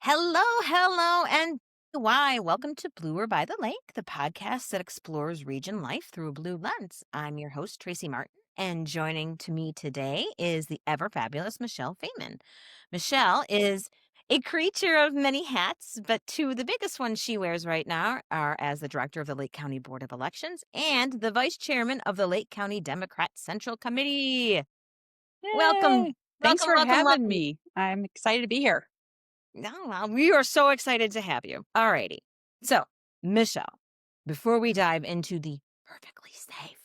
Hello, and why? Welcome to Bluer by the Lake, the podcast that explores region life through a blue lens. I'm your host, Tracy Martin, and joining to me today is the ever fabulous Michelle Feynman. Michelle is a creature of many hats, but two of the biggest ones she wears right now are as the director of the Lake County Board of Elections and the vice chairman of the Lake County Democrat Central Committee. Welcome, Yay! Thanks welcome, for welcome, having welcome. me. I'm excited to be here. No, well, we are so excited to have you. All righty. So, Michelle, before we dive into the perfectly safe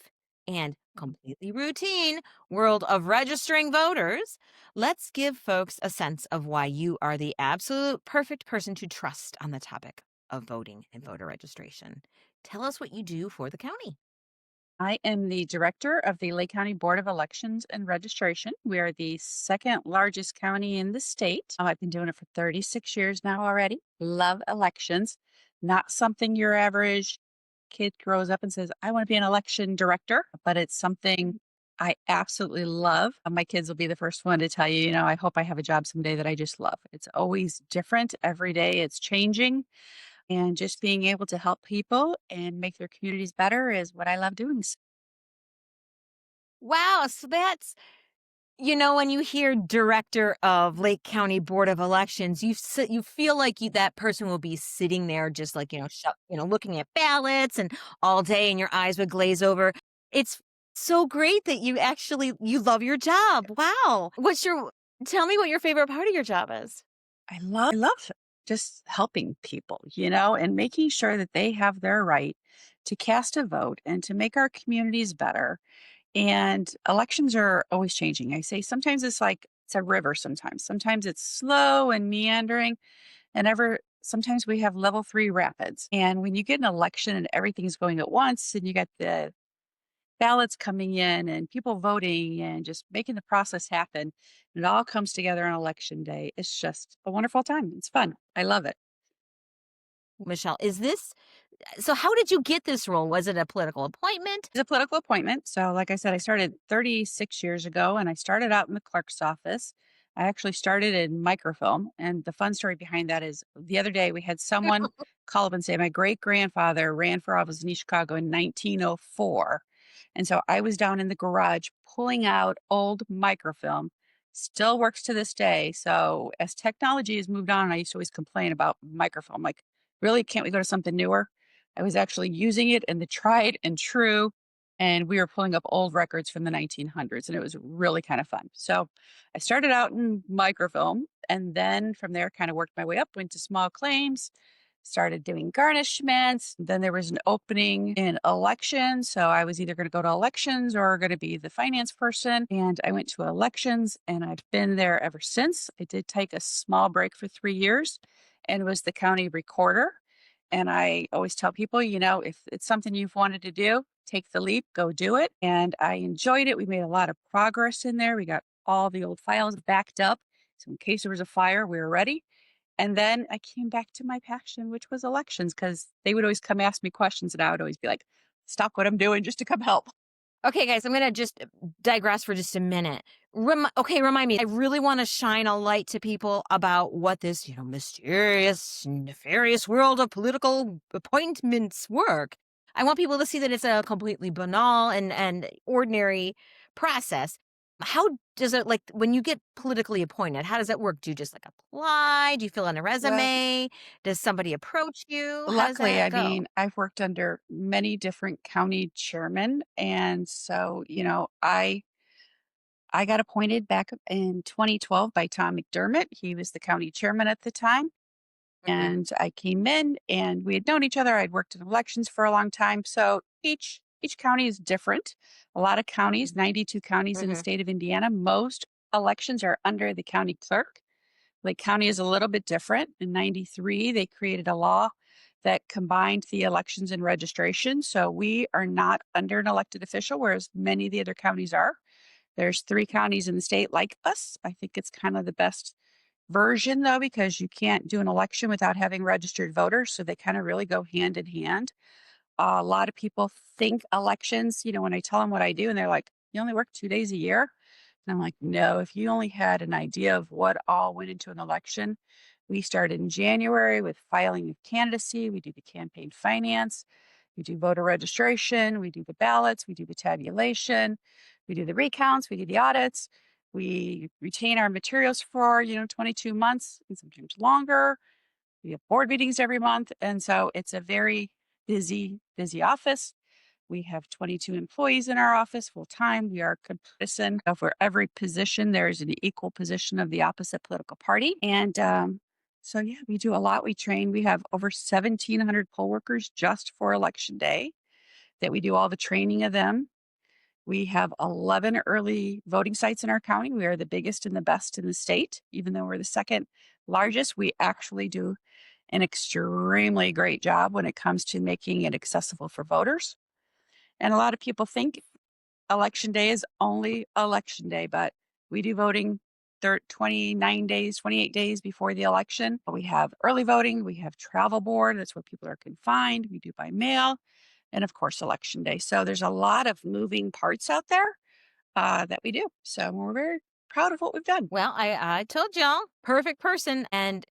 and completely routine world of registering voters, let's give folks a sense of why you are the absolute perfect person to trust on the topic of voting and voter registration. Tell us what you do for the county. I am the director of the Lake County Board of Elections and Registration. We are the second largest county in the state. I've been doing it for 36 years now already. Love elections. Not something your average kid grows up and says, I want to be an election director, but it's something I absolutely love. My kids will be the first one to tell you, I hope I have a job someday that I just love. It's always different every day, it's changing. And just being able to help people and make their communities better is what I love doing. Wow, so that's when you hear director of Lake County Board of Elections, you feel like that person will be sitting there just like, looking at ballots and all day and your eyes would glaze over. It's so great that you love your job. Wow. Tell me what your favorite part of your job is. I love just helping people, and making sure that they have their right to cast a vote and to make our communities better. And elections are always changing. I say sometimes it's like it's a river sometimes. Sometimes it's slow and meandering, and ever sometimes we have level 3 rapids. And when you get an election and everything's going at once and you got the ballots coming in and people voting and just making the process happen. It all comes together on election day. It's just a wonderful time. It's fun. I love it. Michelle, so how did you get this role? Was it a political appointment? It's a political appointment. So, like I said, I started 36 years ago and I started out in the clerk's office. I actually started in microfilm. And the fun story behind that is the other day we had someone call up and say, my great grandfather ran for office in East Chicago in 1904. And so I was down in the garage pulling out old microfilm, still works to this day. So, as technology has moved on, I used to always complain about microfilm like, really, can't we go to something newer? I was actually using it in the tried and true, and we were pulling up old records from the 1900s, and it was really kind of fun. So I started out in microfilm, and then from there, kind of worked my way up, went to small claims, started doing garnishments. Then there was an opening in elections. So I was either going to go to elections or going to be the finance person. And I went to elections, and I've been there ever since. I did take a small break for 3 years and was the county recorder. And I always tell people, if it's something you've wanted to do, take the leap, go do it. And I enjoyed it. We made a lot of progress in there. We got all the old files backed up. So in case there was a fire, we were ready. And then I came back to my passion, which was elections, because they would always come ask me questions and I would always be like, stop what I'm doing just to come help. Okay, guys, I'm gonna just digress for just a minute. Remind me. I really want to shine a light to people about what this, mysterious, nefarious world of political appointments work. I want people to see that it's a completely banal and ordinary process. How does it like when you get politically appointed? How does that work? Do you just like apply? Do you fill in a Well, resume? Does somebody approach you? How does luckily, that I go? mean, I've worked under many different county chairmen. And so, I got appointed back in 2012 by Tom McDermott. He was the county chairman at the time. Mhm. And I came in and we had known each other. I'd worked in elections for a long time. So each county is different. A lot of counties, 92 counties in the Mhm. state of Indiana, most elections are under the county clerk. Lake County is a little bit different. In 93, they created a law that combined the elections and registration. So we are not under an elected official, whereas many of the other counties are. There's 3 counties in the state like us. I think it's kind of the best version though, because you can't do an election without having registered voters. So they kind of really go hand in hand. A lot of people think elections, when I tell them what I do, and they're like, you only work 2 days a year. And I'm like, no, if you only had an idea of what all went into an election, We start in January with filing of candidacy. We do the campaign finance. We do voter registration. We do the ballots. We do the tabulation. We do the recounts. We do the audits. We retain our materials for, 22 months and sometimes longer. We have board meetings every month. And so it's a very busy, busy office. We have 22 employees in our office full time. We are comparison of where every position there is an equal position of the opposite political party. And so, yeah, we do a lot. We train. We have over 1,700 poll workers just for election day that we do all the training of them. We have 11 early voting sites in our county. We are the biggest and the best in the state. Even though we're the second largest, we actually do an extremely great job when it comes to making it accessible for voters. And a lot of people think election day is only election day, but we do voting 29 days, 28 days before the election. We have early voting, we have travel board, that's where people are confined, we do by mail, and of course, election day. So there's a lot of moving parts out there that we do. So we're very proud of what we've done. Well, I told y'all, perfect person. And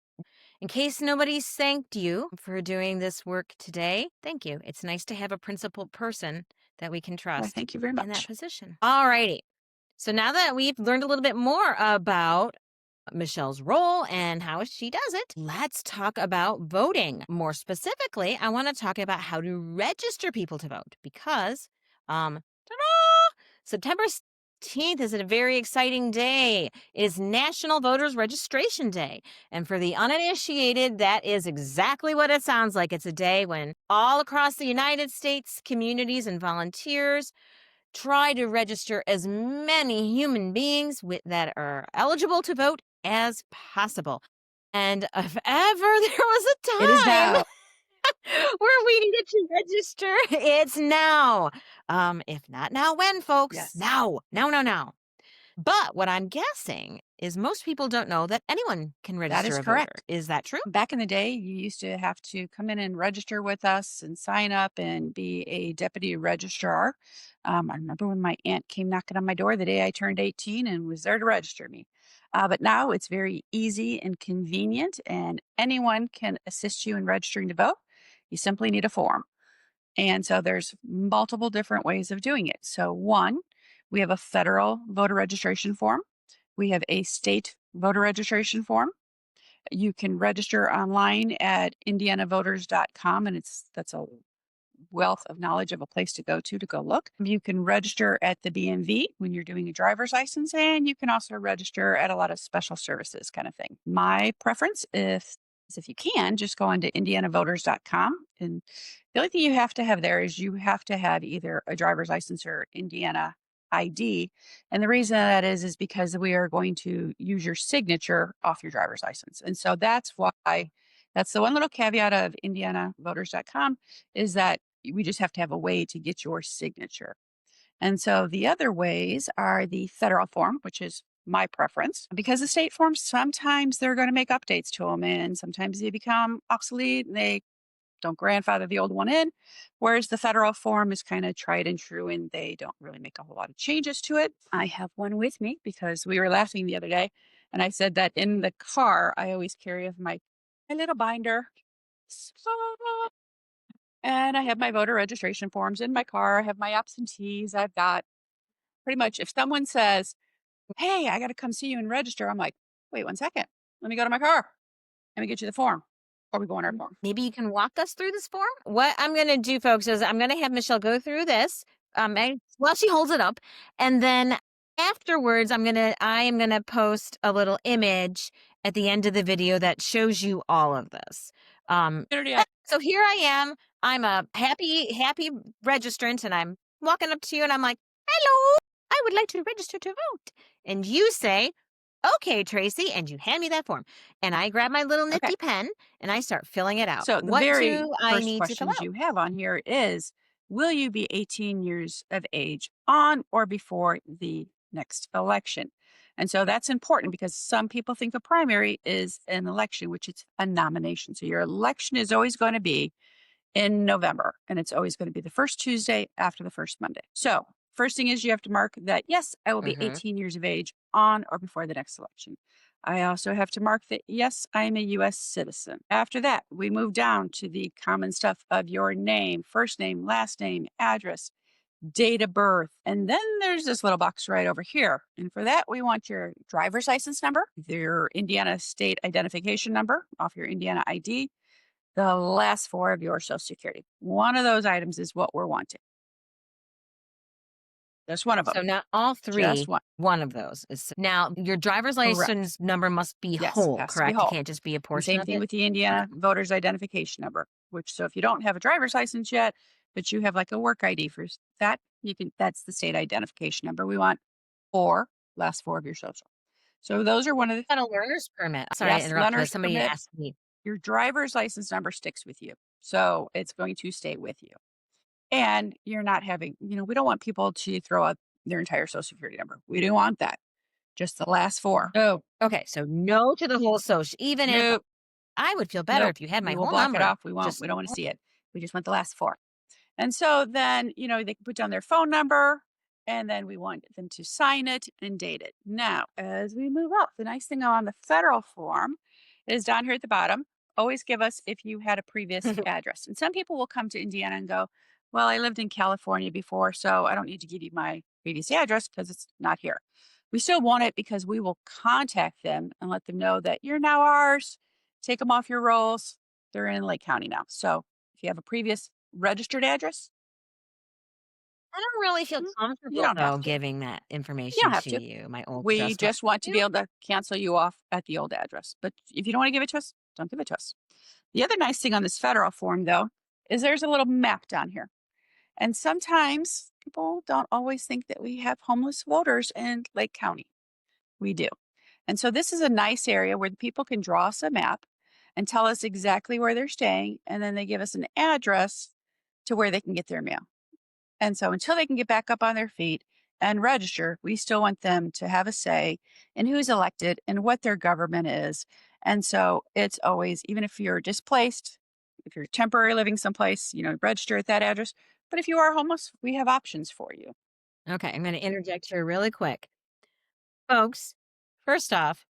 in case nobody's thanked you for doing this work today, thank you. It's nice to have a principled person that we can Why, trust thank you very in that much. position. All righty. So now that we've learned a little bit more about Michelle's role and how she does it, let's talk about voting. More specifically, I want to talk about how to register people to vote because ta-da! September 16th is a very exciting day. It is National Voters Registration Day. And for the uninitiated, that is exactly what it sounds like. It's a day when all across the United States, communities and volunteers try to register as many human beings that are eligible to vote as possible. And if ever there was a It is time now. where we needed to register, it's now. If not now, when, folks? Yes. Now. Now. But what I'm guessing is most people don't know that anyone can That register is a voter. correct. Is that true? Back in the day, you used to have to come in and register with us and sign up and be a deputy registrar. I remember when my aunt came knocking on my door the day I turned 18 and was there to register me. But now it's very easy and convenient, and anyone can assist you in registering to vote. You simply need a form. And so there's multiple different ways of doing it. So, one, we have a federal voter registration form, we have a state voter registration form. You can register online at indianavoters.com, and that's a wealth of knowledge of a place to go look. You can register at the BMV when you're doing a driver's license, and you can also register at a lot of special services kind of thing. My preference is if you can, just go on to indianavoters.com. And the only thing you have to have there is you have to have either a driver's license or Indiana ID. And the reason that is because we are going to use your signature off your driver's license. And so that's why that's the one little caveat of indianavoters.com is that we just have to have a way to get your signature. And so the other ways are the federal form, which is my preference, because the state forms, sometimes they're going to make updates to them and sometimes they become obsolete and they don't grandfather the old one in. Whereas the federal form is kind of tried and true and they don't really make a whole lot of changes to it. I have one with me because we were laughing the other day and I said that in the car, I always carry my little binder. And I have my voter registration forms in my car. I have my absentees. I've got pretty much if someone says, "Hey, I got to come see you and register," I'm like, "Wait 1 second. Let me go to my car. Let me get you the form." Or we go on our form. Maybe you can walk us through this form? What I'm going to do, folks, is I'm going to have Michelle go through this while she holds it up. And then afterwards, I am going to post a little image at the end of the video that shows you all of this. So here I am. I'm a happy registrant and I'm walking up to you and I'm like, "Hello, I would like to register to vote." And you say, "Okay, Tracy," and you hand me that form. And I grab my little nifty pen and I start filling it out. So the What very do I first need to fill questions out? you have on here is, will you be 18 years of age on or before the next election? And so that's important because some people think a primary is an election, which is a nomination. So your election is always going to be in November, and it's always going to be the first Tuesday after the first Monday. So, first thing is you have to mark that, yes, I will be Mhm. 18 years of age on or before the next election. I also have to mark that, yes, I'm a US citizen. After that, we move down to the common stuff of your name, first name, last name, address, date of birth. And then there's this little box right over here. And for that, we want your driver's license number, your Indiana state identification number off your Indiana ID, the last four of your social security. One of those items is what we're wanting. Just one of them. So not all Just three, one. one of those is now your driver's Correct. license number must be Yes, whole, has to be correct? It whole. can't just be a And portion same of thing it. with the Okay. Indiana voter's identification number, which so if you don't have a driver's license yet, but you have like a work ID for that, you can that's the state identification number. We want four, last four of your social. So those are one of the Got a learner's permit. Sorry to yes, interrupt, but learner's somebody permit. asked me. Your driver's license number sticks with you. So it's going to stay with you. And you're not having, we don't want people to throw out their entire social security number. We don't want that. Just the last four. Oh, okay. So no to the whole social. Even if Nope. I would feel better Nope. if you had my We will whole block it number. off. We won't. Just We don't want to see it. We just want the last four. And so then, they can put down their phone number and then we want them to sign it and date it. Now, as we move up, the nice thing on the federal form is down here at the bottom. Always give us if you had a previous address. And some people will come to Indiana and go, well, I lived in California before, so I don't need to give you my previous address because it's not here. We still want it because we will contact them and let them know that you're now ours. Take them off your rolls. They're in Lake County now. So if you have a previous registered address, I don't really feel you comfortable don't have though to. giving that You don't information have to to. you, my old We address. But just want to be you able to cancel you off at the old address. But if you don't want to give it to us, don't give it to us. The other nice thing on this federal form, though, is there's a little map down here. And sometimes people don't always think that we have homeless voters in Lake County. We do. And so this is a nice area where the people can draw us a map and tell us exactly where they're staying. And then they give us an address to where they can get their mail. And so until they can get back up on their feet and register, we still want them to have a say in who's elected and what their government is. And so it's always, even if you're displaced, if you're temporary living someplace, register at that address. But if you are homeless, we have options for you. okay, I'm going to interject here really quick, folks. First off,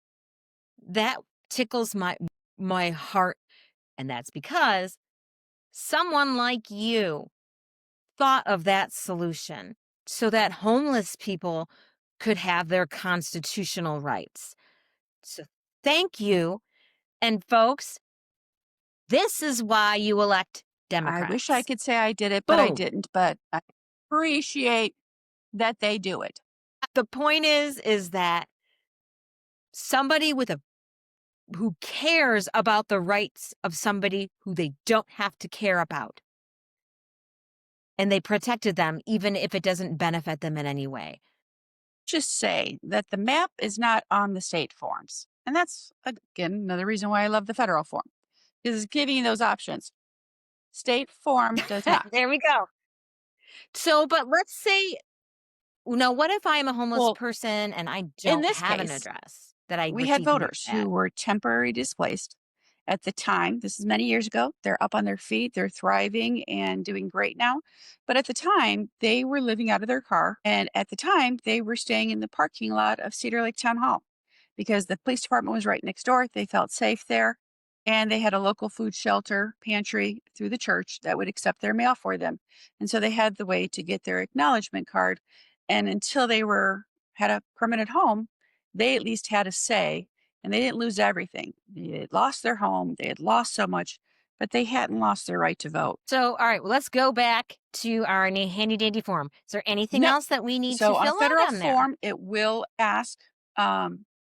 that tickles my heart, and that's because someone like you thought of that solution so that homeless people could have their constitutional rights. So thank you. And folks, this is why you elect I wish I Democrats. could say I did it, but I Boom. didn't. But I appreciate that they do it. The point is that somebody who cares about the rights of somebody who they don't have to care about, and they protected them even if it doesn't benefit them in any way. Just say that the map is not on the state forms. And that's, again, another reason why I love the federal form, is it's giving you those options. State form does not. There we go. So, but let's say, now, what if I'm a homeless Well, person and I in don't this have an case, address that I we had received mail voters at? who were temporarily displaced at the time. This is many years ago. They're up on their feet, they're thriving and doing great now. But at the time, they were living out of their car. And at the time, they were staying in the parking lot of Cedar Lake Town Hall because the police department was right next door. They felt safe there. And they had a local food shelter pantry through the church that would accept their mail for them. And so they had the way to get their acknowledgement card. And until they had a permanent home, they at least had a say and they didn't lose everything. They had lost their home, they had lost so much, but they hadn't lost their right to vote. So, all right, well, let's go back to our handy dandy form. Is there anything No. else that we need to So on a fill out federal on there? form, it will ask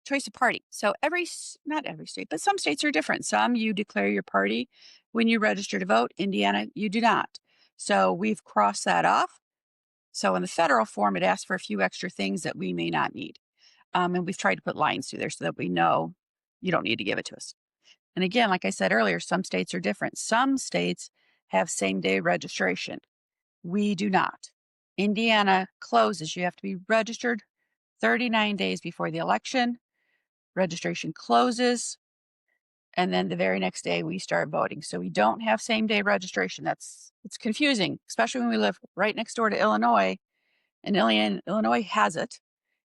choice of party. So not every state, but some states are different. Some you declare your party when you register to vote. Indiana, you do not. So we've crossed that off. So in the federal form, it asks for a few extra things that we may not need. And we've tried to put lines through there so that we know you don't need to give it to us. And again, like I said earlier, some states are different. Some states have same day registration. We do not. Indiana closes. You have to be registered 39 days before the election. Registration closes. And then the very next day we start voting. So we don't have same day registration. It's confusing, especially when we live right next door to Illinois. And Illinois has it.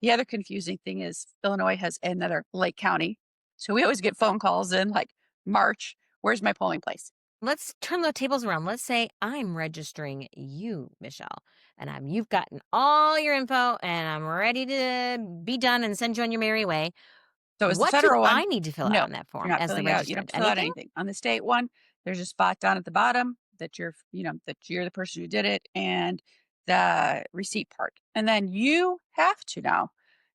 The other confusing thing is Illinois has another Lake County. So we always get phone calls in like March, where's my polling place? Let's turn the tables around. Let's say I'm registering you, Michelle, and you've gotten all your info and I'm ready to be done and send you on your merry way. So is the What do federal one? I need to fill out No, on that you're form not as the filling it out. You don't registrant? have to fill out Anything? anything. On the state one, there's a spot down at the bottom that that you're the person who did it and the receipt part. And then you have to now,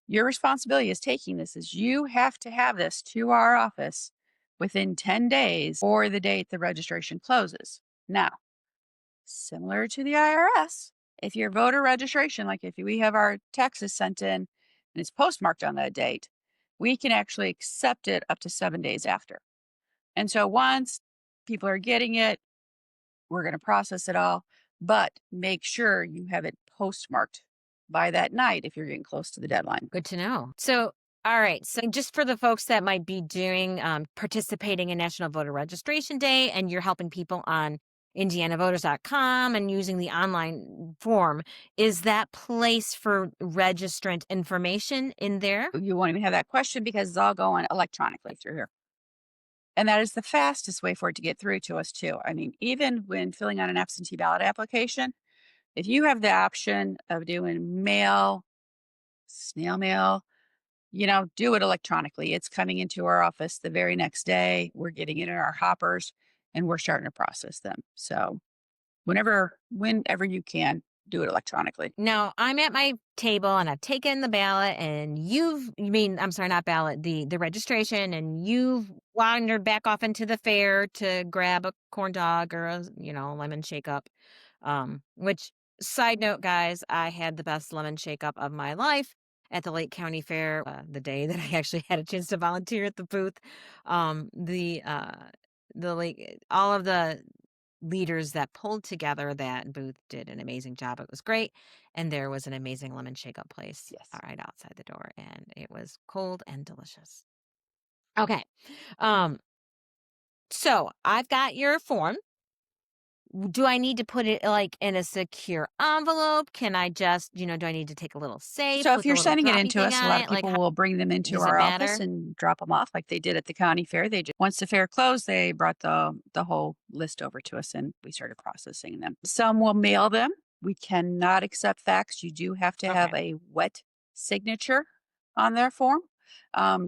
your responsibility is taking this is you have to have this to our office within 10 days or the date the registration closes. Now, similar to the IRS, if your voter registration, like if we have our taxes sent in and it's postmarked on that date, we can actually accept it up to 7 days after. And so once people are getting it, we're going to process it all, but make sure you have it postmarked by that night if you're getting close to the deadline. Good to know. So, all right. So, just for the folks that might be participating in National Voter Registration Day, and you're helping people on IndianaVoters.com and using the online form, is that place for registrant information in there? You won't even have that question because it's all going electronically through here. And that is the fastest way for it to get through to us, too. I mean, even when filling out an absentee ballot application, if you have the option of doing mail, snail mail, do it electronically. It's coming into our office the very next day. We're getting it in our hoppers and we're starting to process them. So whenever you can, do it electronically. No, I'm at my table and I've taken the ballot and I'm sorry, not ballot, the registration, and you've wandered back off into the fair to grab a corn dog or lemon shake up. Which side note, guys, I had the best lemon shake up of my life at the Lake County Fair, the day that I actually had a chance to volunteer at the booth. The lake, all of the leaders that pulled together that booth did an amazing job. It was great. And there was an amazing lemon shake up place Yes. right outside the door. And it was cold and delicious. Okay. Um, so I've got your form. Do I need to put it like in a secure envelope? Can I just, do I need to take a little safe So if with a you're little sending it droppy into thing us, a on lot of it? Like, people how will bring them into does it our office matter? and drop them off like they did at the county fair. Once the fair closed, they brought the whole list over to us and we started processing them. Some will mail them. We cannot accept fax. You do have to have Okay. a wet signature on their form.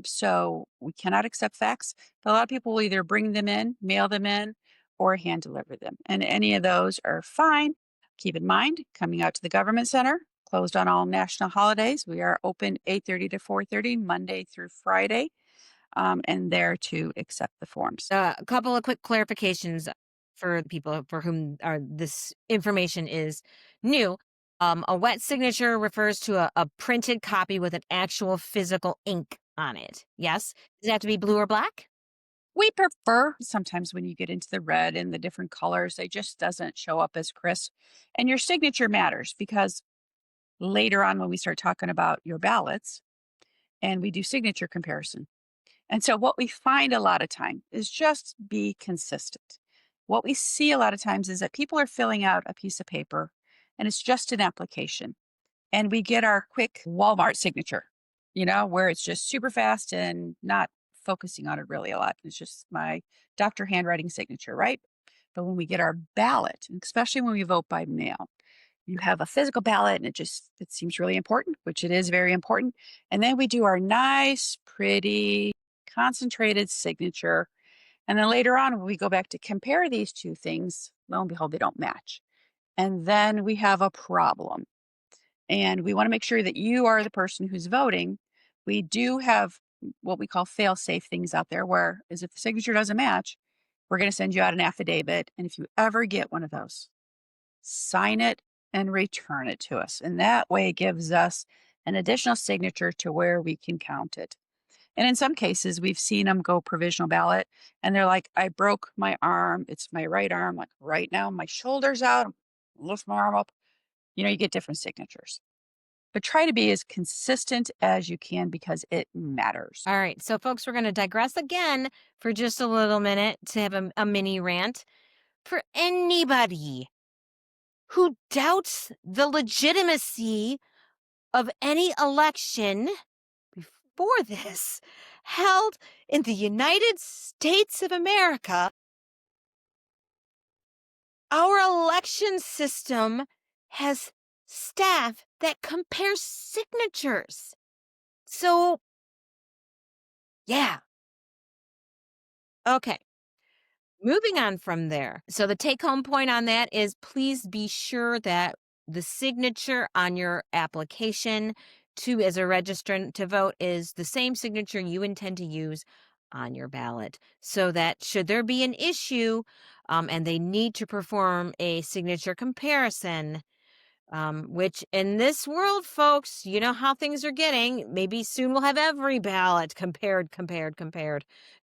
So we cannot accept fax. But a lot of people will either bring them in, mail them in, or hand deliver them. And any of those are fine. Keep in mind, coming out to the government center, closed on all national holidays. We are open 8:30 to 4:30 Monday through Friday, and there to accept the forms. A couple of quick clarifications for people for whom this information is new. A wet signature refers to a printed copy with an actual physical ink on it. Yes? Does it have to be blue or black? We prefer sometimes when you get into the red and the different colors, it just doesn't show up as crisp. And your signature matters because later on when we start talking about your ballots and we do signature comparison. And so what we find a lot of time is just be consistent. What we see a lot of times is that people are filling out a piece of paper and it's just an application. And we get our quick Walmart signature, where it's just super fast and not focusing on it really a lot. It's just my doctor handwriting signature, right? But when we get our ballot, and especially when we vote by mail, you have a physical ballot and it seems really important, which it is very important. And then we do our nice, pretty, concentrated signature. And then later on, when we go back to compare these two things, lo and behold, they don't match. And then we have a problem. And we want to make sure that you are the person who's voting. We do have what we call fail safe things out there, where is if the signature doesn't match, we're going to send you out an affidavit. And if you ever get one of those, sign it and return it to us. And that way it gives us an additional signature to where we can count it. And in some cases, we've seen them go provisional ballot and they're like, I broke my arm. It's my right arm. Like right now, my shoulder's out. Lift my arm up. You get different signatures, but try to be as consistent as you can because it matters. All right. So, folks, we're going to digress again for just a little minute to have a mini rant. For anybody who doubts the legitimacy of any election before this held in the United States of America, our election system has staff that compares signatures. So, yeah. Okay. Moving on from there. So, the take home point on that is please be sure that the signature on your application to as a registrant to vote is the same signature you intend to use on your ballot, so that should there be an issue and they need to perform a signature comparison, which in this world, folks, you know how things are getting. Maybe soon we'll have every ballot compared.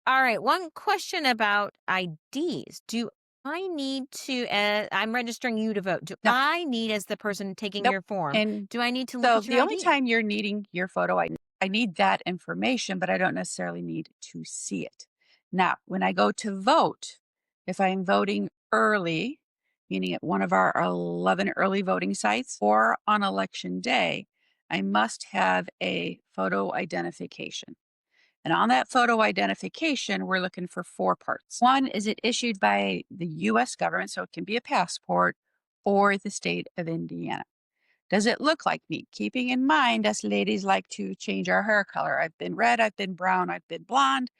All right, one question about IDs. Do I need to, I'm registering you to vote. Do No, I need, as the person taking nope. your form, And do I need to look so at your the only ID? time you're needing your photo I need that information, but I don't necessarily need to see it. Now, when I go to vote, if I'm voting early, meaning at one of our 11 early voting sites, or on election day, I must have a photo identification. And on that photo identification, we're looking for four parts. One, is it issued by the US government? So it can be a passport or the state of Indiana. Does it look like me? Keeping in mind, us ladies like to change our hair color. I've been red, I've been brown, I've been blonde,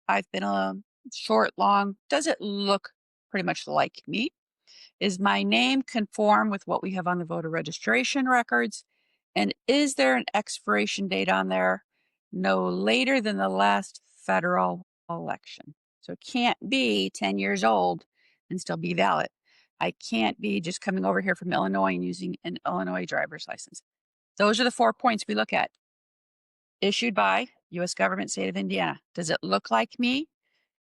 I've been short, long. Does it look pretty much like me? Is my name conform with what we have on the voter registration records? And is there an expiration date on there no later than the last federal election? So it can't be 10 years old and still be valid. I can't be just coming over here from Illinois and using an Illinois driver's license. Those are the 4 points we look at. Issued by US government, state of Indiana. Does it look like me?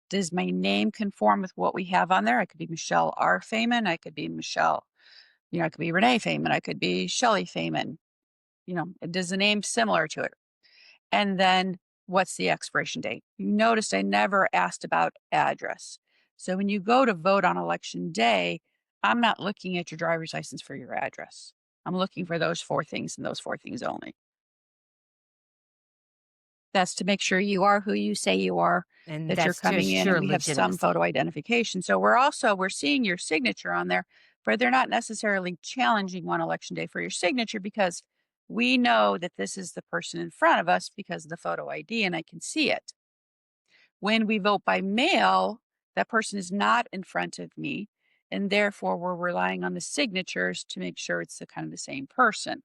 Does my name conform with what we have on there? I could be Michelle R. Feynman. I could be Michelle, I could be Renee Feynman. I could be Shelley Feynman. Does the name similar to it? And then what's the expiration date? You noticed I never asked about address. So when you go to vote on election day, I'm not looking at your driver's license for your address. I'm looking for those four things and those four things only. That's to make sure you are who you say you are, And that you're that's to coming in, and assure we have some legitimacy. photo identification. So we're seeing your signature on there, but they're not necessarily challenging on election day for your signature because we know that this is the person in front of us because of the photo ID and I can see it. When we vote by mail, that person is not in front of me, and therefore we're relying on the signatures to make sure it's the kind of the same person.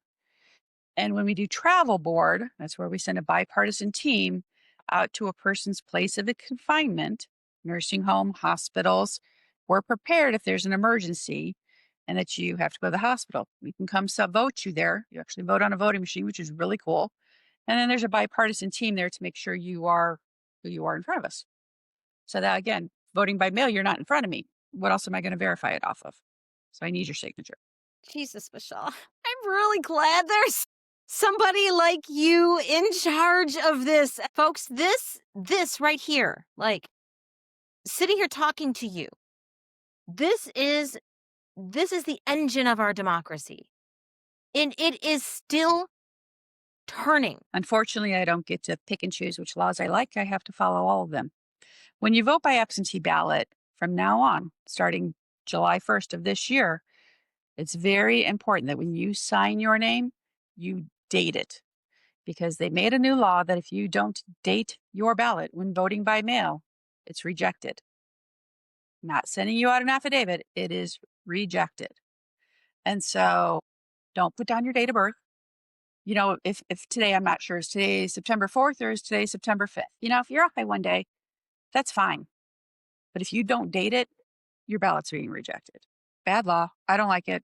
And when we do travel board, that's where we send a bipartisan team out to a person's place of confinement, nursing home, hospitals. We're prepared if there's an emergency and that you have to go to the hospital. We can come sub vote you there. You actually vote on a voting machine, which is really cool. And then there's a bipartisan team there to make sure you are who you are in front of us. So that again, voting by mail, you're not in front of me. What else am I going to verify it off of? So I need your signature. Jesus, Michelle. I'm really glad there's somebody like you in charge of this. Folks, this right here, like sitting here talking to you. This is the engine of our democracy. And it is still turning. Unfortunately, I don't get to pick and choose which laws I like. I have to follow all of them. When you vote by absentee ballot from now on, starting July 1st of this year, it's very important that when you sign your name, you date it because they made a new law that if you don't date your ballot when voting by mail, it's rejected. Not sending you out an affidavit, it is rejected. And so don't put down your date of birth. If today, I'm not sure, is today September 4th or is today September 5th? If you're off by one day, that's fine. But if you don't date it, your ballot's being rejected. Bad law. I don't like it.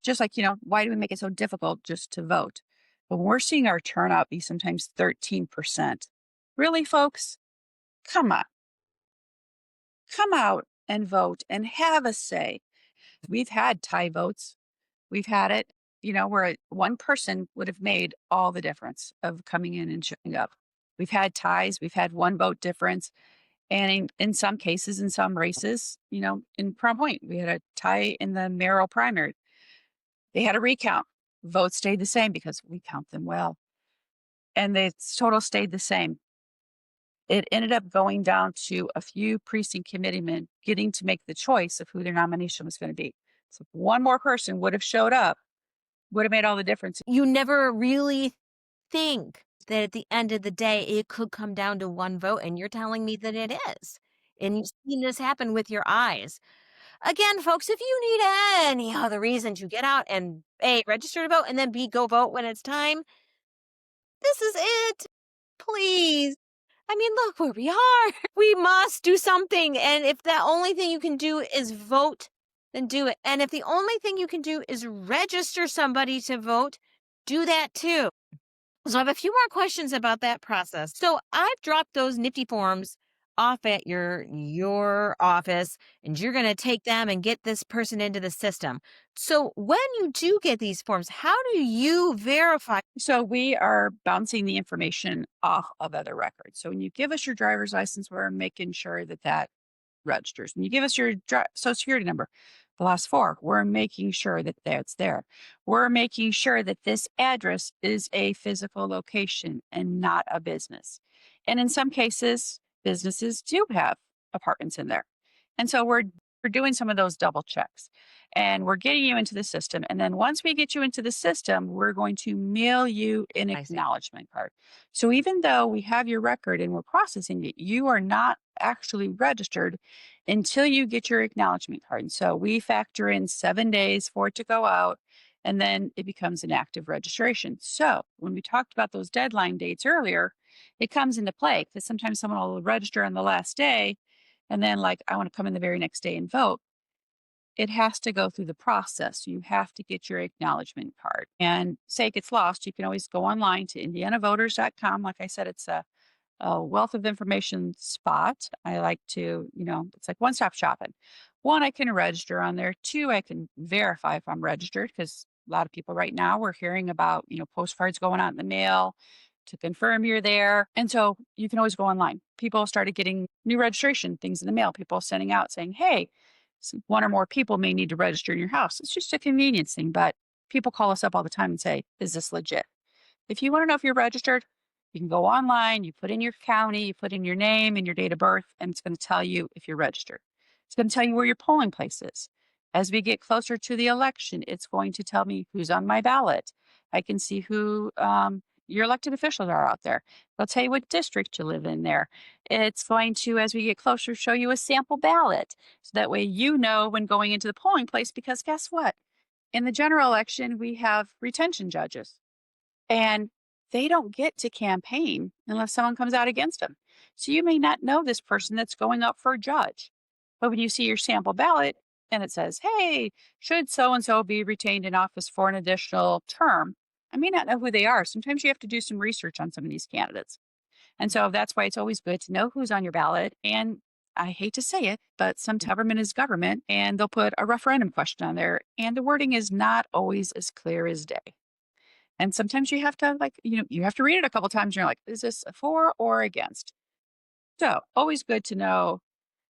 Just like, why do we make it so difficult just to vote? But when we're seeing our turnout be sometimes 13%, really, folks, come on, come out and vote and have a say. We've had tie votes. We've had it, where one person would have made all the difference of coming in and showing up. We've had ties. We've had one vote difference. And in some cases, in some races, in Prom Point, we had a tie in the mayoral primary. They had a recount. Votes stayed the same because we count them well. And the total stayed the same. It ended up going down to a few precinct committeemen getting to make the choice of who their nomination was going to be. So if one more person would have showed up, would have made all the difference. You never really think that at the end of the day, it could come down to one vote, and you're telling me that it is. And you've seen this happen with your eyes. Again, folks, if you need any other reason to get out and A, register to vote, and then B, go vote when it's time, this is it. Please. I mean, look where we are. We must do something. And if the only thing you can do is vote, then do it. And if the only thing you can do is register somebody to vote, do that too. So I have a few more questions about that process. So I've dropped those nifty forms off at your office, and you're going to take them and get this person into the system. So when you do get these forms, how do you verify? So we are bouncing the information off of other records. So when you give us your driver's license, we're making sure that that registers. When you give us your social security number, the last four, we're making sure that that's there. We're making sure that this address is a physical location and not a business. And in some cases, businesses do have apartments in there. And so we're doing some of those double checks and we're getting you into the system. And then once we get you into the system, we're going to mail you an I see. acknowledgement card. So even though we have your record and we're processing it, you are not actually registered until you get your acknowledgement card. And so we factor in 7 days for it to go out, and then it becomes an active registration. So when we talked about those deadline dates earlier, it comes into play because sometimes someone will register on the last day and then, like, I want to come in the very next day and vote. It has to go through the process. You have to get your acknowledgement card. And say it gets lost, you can always go online to indianavoters.com. Like I said, it's a wealth of information spot. I like to, it's like one stop shopping. One, I can register on there. Two, I can verify if I'm registered because a lot of people right now we're hearing about, postcards going out in the mail to confirm you're there. And so you can always go online. People started getting new registration things in the mail, people sending out saying, hey, one or more people may need to register in your house. It's just a convenience thing, but people call us up all the time and say, is this legit? If you want to know if you're registered, you can go online, you put in your county, you put in your name and your date of birth, and it's going to tell you if you're registered. It's going to tell you where your polling place is. As we get closer to the election, it's going to tell me who's on my ballot. I can see who your elected officials are out there. It'll tell you what district you live in there. It's going to, as we get closer, show you a sample ballot. So that way you know when going into the polling place, because guess what? In the general election, we have retention judges. And they don't get to campaign unless someone comes out against them. So you may not know this person that's going up for a judge. But when you see your sample ballot and it says, hey, should so and so be retained in office for an additional term, I may not know who they are. Sometimes you have to do some research on some of these candidates. And so that's why it's always good to know who's on your ballot. And I hate to say it, but some government is government and they'll put a referendum question on there. And the wording is not always as clear as day. And sometimes you have to, like, you have to read it a couple times. And you're like, is this for or against? So always good to know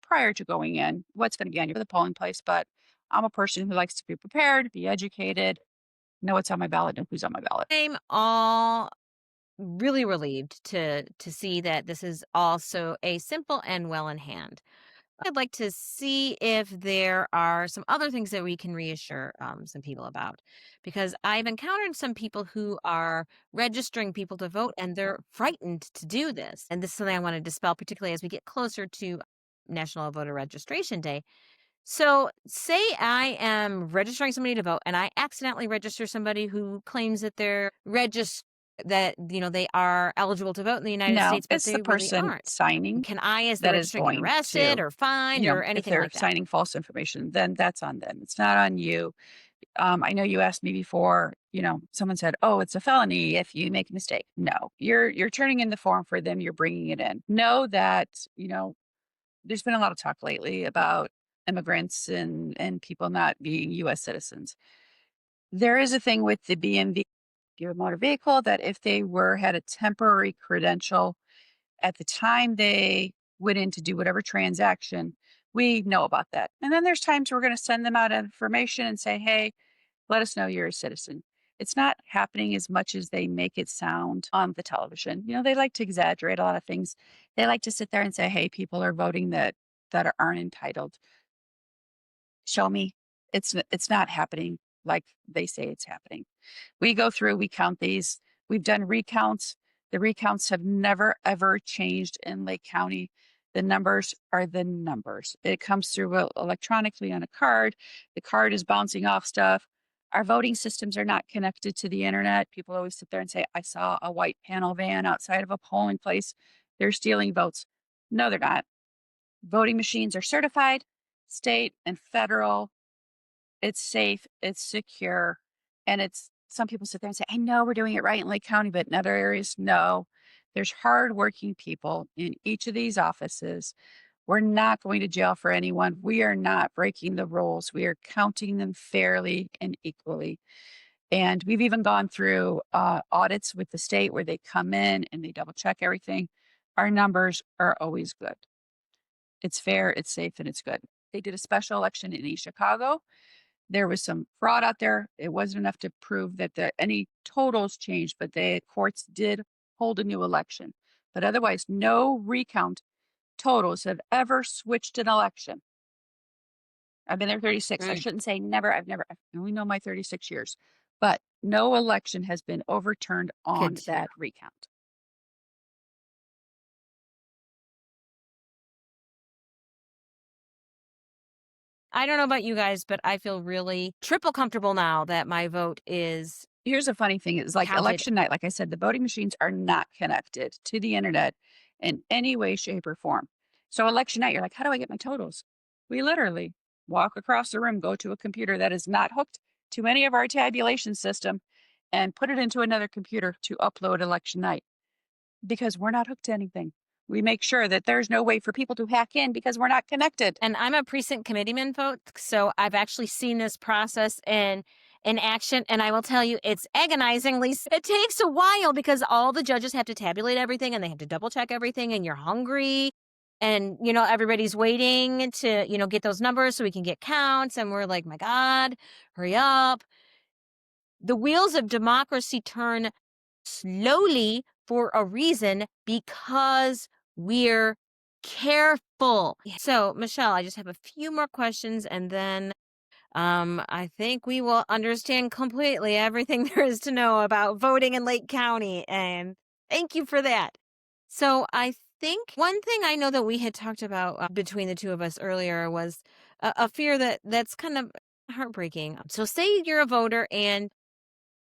prior to going in what's going to be on the polling place. But I'm a person who likes to be prepared, be educated, know what's on my ballot and who's on my ballot. I'm all really relieved to see that this is also a simple and well in hand. I'd like to see if there are some other things that we can reassure some people about, because I've encountered some people who are registering people to vote and they're frightened to do this. And this is something I want to dispel, particularly as we get closer to National Voter Registration Day. So, say I am registering somebody to vote and I accidentally register somebody who claims that they're they are eligible to vote in the United No, States, but it's the they really person aren't. signing Can I, as the that is registrant, get going arrested to, or fined or if anything they're like that? signing false information, then that's on them. It's not on you. I know you asked me before, someone said, oh, it's a felony if you make a mistake. No, you're turning in the form for them. You're bringing it in. Know that, there's been a lot of talk lately about immigrants and people not being U.S. citizens. There is a thing with the BMV, your motor vehicle, that if they had a temporary credential at the time they went in to do whatever transaction, we know about that. And then there's times we're going to send them out information and say, hey, let us know you're a citizen. It's not happening as much as they make it sound on the television. They like to exaggerate a lot of things. They like to sit there and say, "Hey, people are voting that aren't entitled." Show me. It's not happening like they say it's happening. We go through, we count these. We've done recounts. The recounts have never, ever changed in Lake County. The numbers are the numbers. It comes through electronically on a card. The card is bouncing off stuff. Our voting systems are not connected to the internet. People always sit there and say, I saw a white panel van outside of a polling place. They're stealing votes. No, they're not. Voting machines are certified, state and federal. It's safe, it's secure, and it's some people sit there and say, I know we're doing it right in Lake County, but in other areas, no. There's hardworking people in each of these offices. We're not going to jail for anyone. We are not breaking the rules. We are counting them fairly and equally. And we've even gone through audits with the state where they come in and they double check everything. Our numbers are always good. It's fair, it's safe, and it's good. They did a special election in East Chicago. There was some fraud out there. It wasn't enough to prove that any totals changed, but the courts did hold a new election. But otherwise, no recount totals have ever switched an election. I've been there 36. I Mm, shouldn't say never. I only know my 36 years, but no election has been overturned good on to know. that recount. I don't know about you guys, but I feel really triple comfortable now that my vote is Here's the funny thing is like counted. election night, like I said, the voting machines are not connected to the internet in any way, shape, or form. So election night, you're like, how do I get my totals? We literally walk across the room, go to a computer that is not hooked to any of our tabulation system and put it into another computer to upload election night because we're not hooked to anything. We make sure that there's no way for people to hack in because we're not connected. And I'm a precinct committeeman vote, so I've actually seen this process in action, and I will tell you, it's agonizingly. It takes a while because all the judges have to tabulate everything, and they have to double check everything, and you're hungry, and everybody's waiting to get those numbers so we can get counts, and we're like, my God, hurry up! The wheels of democracy turn slowly for a reason because we're careful. So, Michelle, I just have a few more questions and then I think we will understand completely everything there is to know about voting in Lake County. And thank you for that. So, I think one thing I know that we had talked about between the two of us earlier was a fear that's kind of heartbreaking. So, say you're a voter and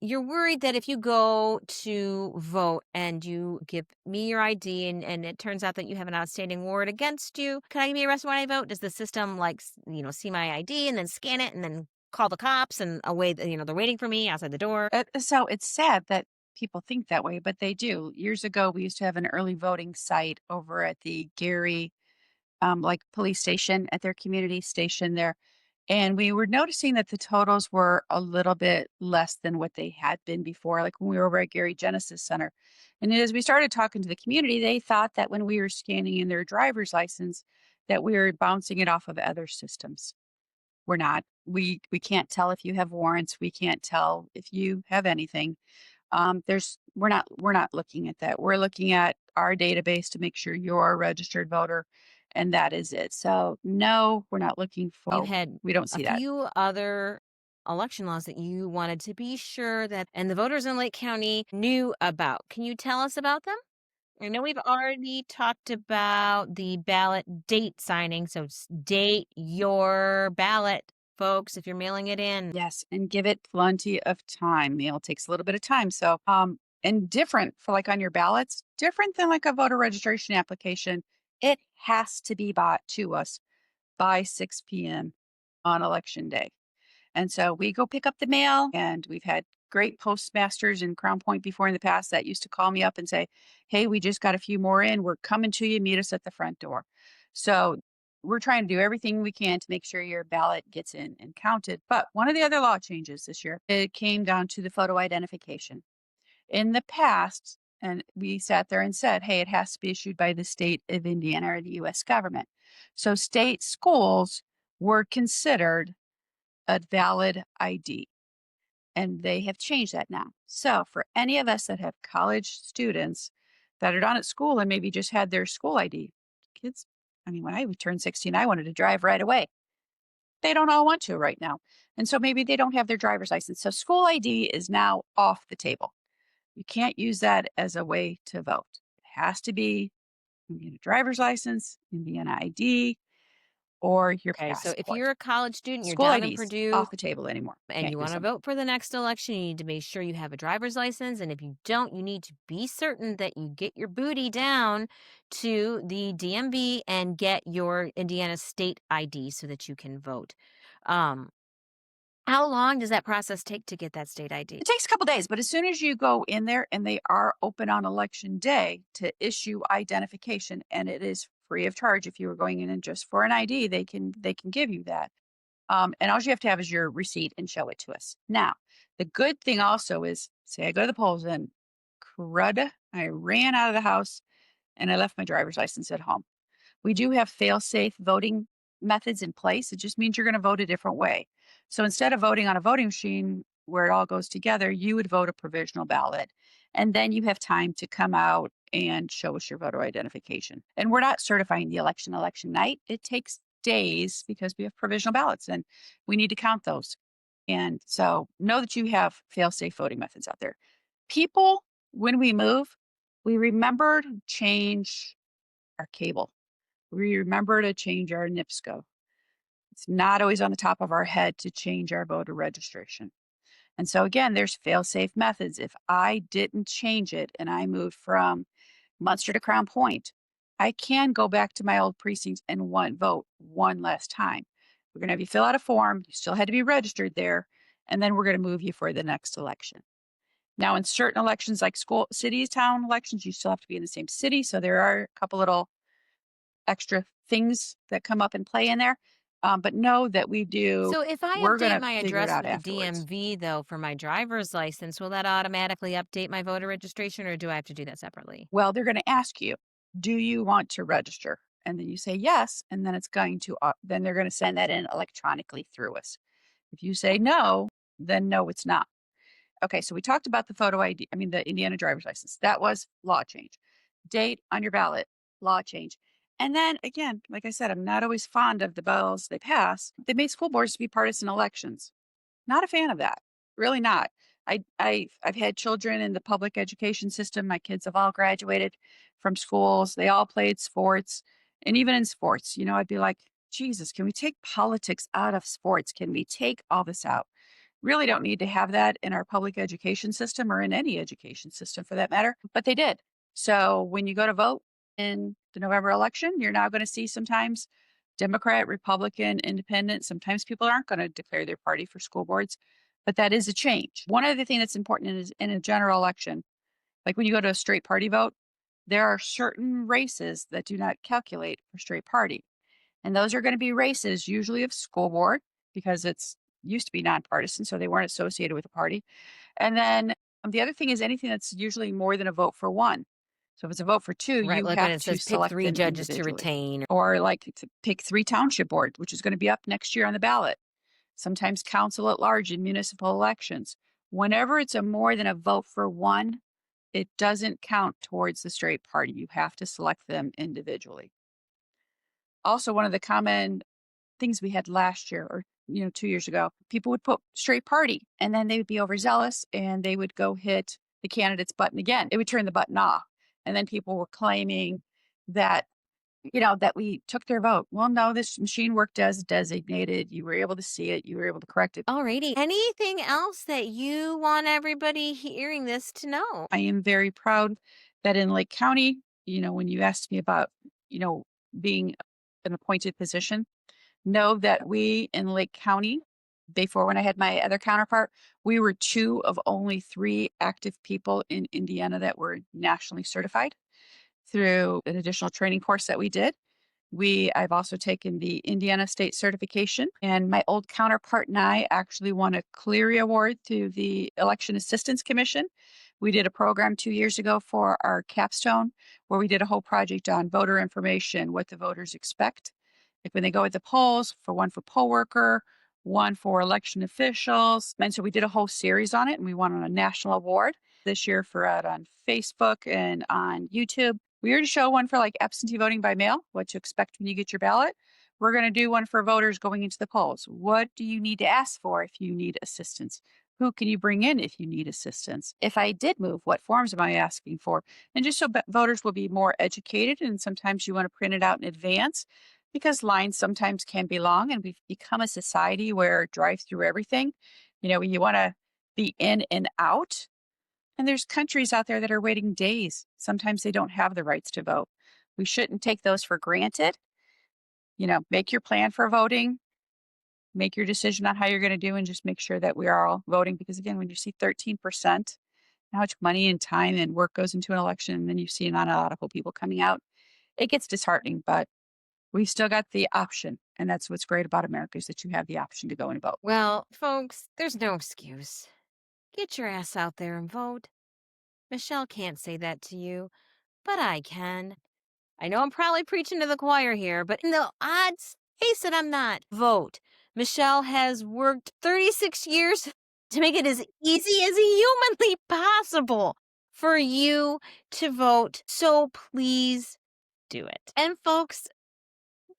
you're worried that if you go to vote and you give me your ID and it turns out that you have an outstanding warrant against you, can I be arrested when I vote? Does the system see my ID and then scan it and then call the cops and away, they're waiting for me outside the door? So it's sad that people think that way, but they do. Years ago, we used to have an early voting site over at the Gary like police station at their community station there. And we were noticing that the totals were a little bit less than what they had been before, like when we were over at Gary Genesis Center. And as we started talking to the community, they thought that when we were scanning in their driver's license, that we were bouncing it off of other systems. We're not. We can't tell if you have warrants. We can't tell if you have anything. We're not looking at that. We're looking at our database to make sure you're a registered voter, and that is it. So no, we're not looking You for. had We don't a see that. few other election laws that you wanted to be sure that and the voters in Lake County knew about. Can you tell us about them? I know we've already talked about the ballot date signing, so date your ballot, folks, if you're mailing it in. Yes, and give it plenty of time. Mail takes a little bit of time. So, and different for like on your ballots, different than like a voter registration application. It has to be bought to us by 6 p.m. on election day. And so we go pick up the mail, and we've had great postmasters in Crown Point before in the past that used to call me up and say, hey, we just got a few more in. We're coming to you. Meet us at the front door. So we're trying to do everything we can to make sure your ballot gets in and counted. But one of the other law changes this year, it came down to the photo identification. In the past, and we sat there and said, hey, it has to be issued by the state of Indiana or the US government. So state schools were considered a valid ID. And they have changed that now. So for any of us that have college students that are done at school and maybe just had their school ID, kids, I mean, when I turned 16, I wanted to drive right away. They don't all want to right now. And so maybe they don't have their driver's license. So school ID is now off the table. You can't use that as a way to vote. It has to be Indiana driver's license, Indiana ID, or your Okay, so if passport. you're a college student, you're School down in ID's Purdue, off the table anymore. and Can't you want use to them. vote for the next election, you need to make sure you have a driver's license. And if you don't, you need to be certain that you get your booty down to the DMV and get your Indiana state ID so that you can vote. Um, how long does that process take to get that state ID? It takes a couple days, but as soon as you go in there and they are open on election day to issue identification, and it is free of charge if you were going in and just for an ID, they can give you that. And all you have to have is your receipt and show it to us. Now, the good thing also is, say I go to the polls and crud, I ran out of the house and I left my driver's license at home. We do have fail-safe voting methods in place. It just means you're going to vote a different way. So instead of voting on a voting machine where it all goes together, you would vote a provisional ballot. And then you have time to come out and show us your voter identification. And we're not certifying the election night. It takes days because we have provisional ballots and we need to count those. And so know that you have fail-safe voting methods out there. People, when we move, we remember to change our cable. We remember to change our NIPSCO. It's not always on the top of our head to change our voter registration. And so again, there's fail-safe methods. If I didn't change it and I moved from Munster to Crown Point, I can go back to my old precinct and vote one last time. We're going to have you fill out a form. You still had to be registered there. And then we're going to move you for the next election. Now, in certain elections like school, cities, town elections, you still have to be in the same city. So there are a couple little extra things that come up and play in there. But know that So if I we're going update to my figure it address out with the afterwards. DMV though for my driver's license, will that automatically update my voter registration or do I have to do that separately? Well, they're going to ask you, do you want to register? And then you say yes. And then then they're going to send that in electronically through us. If you say no, then no, it's not. Okay, so we talked about the photo ID, I mean, the Indiana driver's license. That was law change. Date on your ballot, law change. And then again, like I said, I'm not always fond of the bills they pass. They made school boards to be partisan elections. Not a fan of that. Really not. I've had children in the public education system. My kids have all graduated from schools. They all played sports. And even in sports, I'd be like, Jesus, can we take politics out of sports? Can we take all this out? Really don't need to have that in our public education system or in any education system for that matter, but they did. So when you go to vote in the November election, you're now going to see sometimes Democrat, Republican, Independent. Sometimes people aren't going to declare their party for school boards, but that is a change. One other thing that's important is in a general election, like when you go to a straight party vote, there are certain races that do not calculate for straight party. And those are going to be races usually of school board because it's used to be nonpartisan, so they weren't associated with a party. And then the other thing is anything that's usually more than a vote for one. So if it's a vote for two, Right, you like when have it to says pick select 3 them judges to individually. retain. Or like to pick 3 township boards, which is going to be up next year on the ballot. Sometimes council at large in municipal elections. Whenever it's a more than a vote for one, it doesn't count towards the straight party. You have to select them individually. Also, one of the common things we had last year or 2 years ago, people would put straight party and then they would be overzealous and they would go hit the candidate's button again. It would turn the button off. And then people were claiming that, that we took their vote. Well, no, this machine worked as designated. You were able to see it. You were able to correct it. Alrighty. Anything else that you want everybody hearing this to know? I am very proud that in Lake County, when you asked me about, being an appointed position, know that we in Lake County, before when I had my other counterpart, we were 2 of only 3 active people in Indiana that were nationally certified through an additional training course that we did. I've also taken the Indiana State certification, and my old counterpart and I actually won a Cleary Award through the Election Assistance Commission. We did a program 2 years ago for our capstone where we did a whole project on voter information, what the voters expect. Like when they go at the polls, for one for poll worker, one for election officials. And so we did a whole series on it and we won on a national award this year for it on Facebook and on YouTube. We already show one for like absentee voting by mail, what to expect when you get your ballot. We're going to do one for voters going into the polls. What do you need to ask for if you need assistance? Who can you bring in if you need assistance? If I did move, what forms am I asking for? And just so voters will be more educated, and sometimes you want to print it out in advance because lines sometimes can be long, and we've become a society where drive through everything. You want to be in and out. And there's countries out there that are waiting days. Sometimes they don't have the rights to vote. We shouldn't take those for granted. Make your plan for voting, make your decision on how you're going to do, and just make sure that we are all voting. Because again, when you see 13%, how much money and time and work goes into an election, and then you see not a lot of people coming out, it gets disheartening. But we still got the option. And that's what's great about America is that you have the option to go and vote. Well, folks, there's no excuse. Get your ass out there and vote. Michelle can't say that to you, but I can. I know I'm probably preaching to the choir here, but in the odds case that I'm not, vote. Michelle has worked 36 years to make it as easy as humanly possible for you to vote. So please do it. And folks,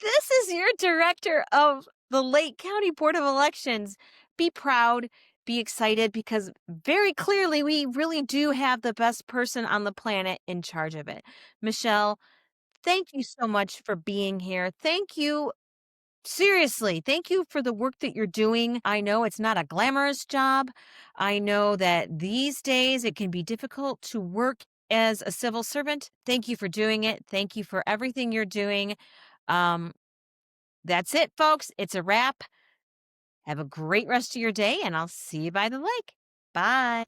this is your director of the Lake County Board of Elections. Be proud, be excited, because very clearly we really do have the best person on the planet in charge of it. Michelle, thank you so much for being here. Thank you. Seriously, thank you for the work that you're doing. I know it's not a glamorous job. I know that these days it can be difficult to work as a civil servant. Thank you for doing it. Thank you for everything you're doing. Um, that's it, folks. It's a wrap. Have a great rest of your day, and I'll see you by the lake. Bye.